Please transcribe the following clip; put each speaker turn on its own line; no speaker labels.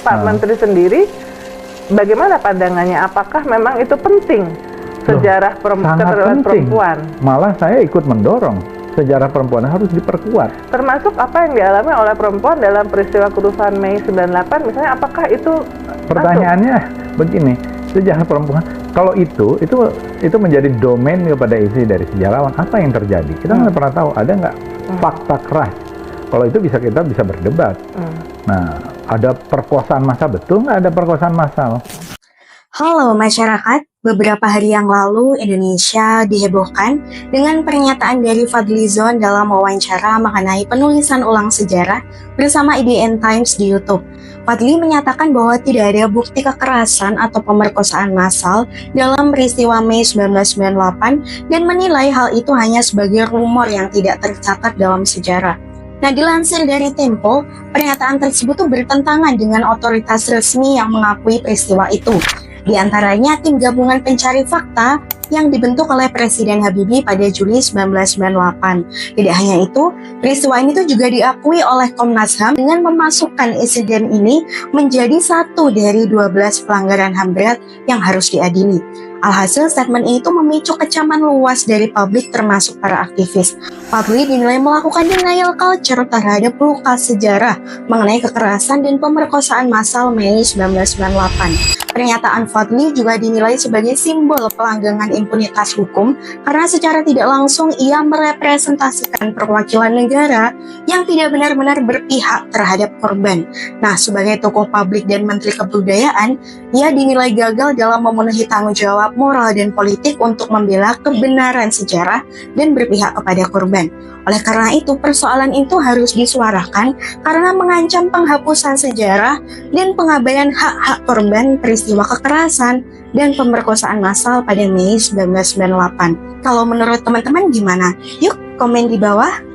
Pak Menteri sendiri bagaimana pandangannya? Apakah memang itu penting sejarah keterlibatan perempuan?
Malah saya ikut mendorong sejarah perempuan harus diperkuat.
Termasuk apa yang dialami oleh perempuan dalam peristiwa kerusuhan Mei 98 misalnya, apakah itu
Pertanyaannya begini, sejarah perempuan kalau itu menjadi domain kepada isi dari sejarawan. Apa yang terjadi? Kita nggak pernah tahu. Ada nggak fakta keras? Kalau itu kita bisa berdebat. Nah, ada perkosaan massal, betul nggak ada perkosaan massal?
Halo masyarakat, beberapa hari yang lalu Indonesia dihebohkan dengan pernyataan dari Fadlizon dalam wawancara mengenai penulisan ulang sejarah bersama IDN Times di YouTube. Fadli menyatakan bahwa tidak ada bukti kekerasan atau pemerkosaan massal dalam peristiwa Mei 1998 dan menilai hal itu hanya sebagai rumor yang tidak tercatat dalam sejarah. Nah, dilansir dari Tempo, pernyataan tersebut bertentangan dengan otoritas resmi yang mengakui peristiwa itu. Di antaranya tim gabungan pencari fakta yang dibentuk oleh Presiden Habibie pada Juli 1998. Tidak hanya itu, peristiwa ini tuh juga diakui oleh Komnas HAM dengan memasukkan insiden ini menjadi satu dari 12 pelanggaran HAM berat yang harus diadili. Alhasil, statement itu memicu kecaman luas dari publik termasuk para aktivis. Fadli dinilai melakukan denial culture terhadap luka sejarah mengenai kekerasan dan pemerkosaan massal Mei 1998. Pernyataan Fadli juga dinilai sebagai simbol pelanggangan impunitas hukum karena secara tidak langsung ia merepresentasikan perwakilan negara yang tidak benar-benar berpihak terhadap korban. Nah, sebagai tokoh publik dan Menteri Kebudayaan, ia dinilai gagal dalam memenuhi tanggung jawab moral dan politik untuk membela kebenaran sejarah dan berpihak kepada korban. Oleh karena itu, persoalan itu harus disuarakan karena mengancam penghapusan sejarah dan pengabaian hak-hak korban peristiwa kekerasan dan pemerkosaan massal pada Mei 1998. Kalau menurut teman-teman gimana? Yuk komen di bawah.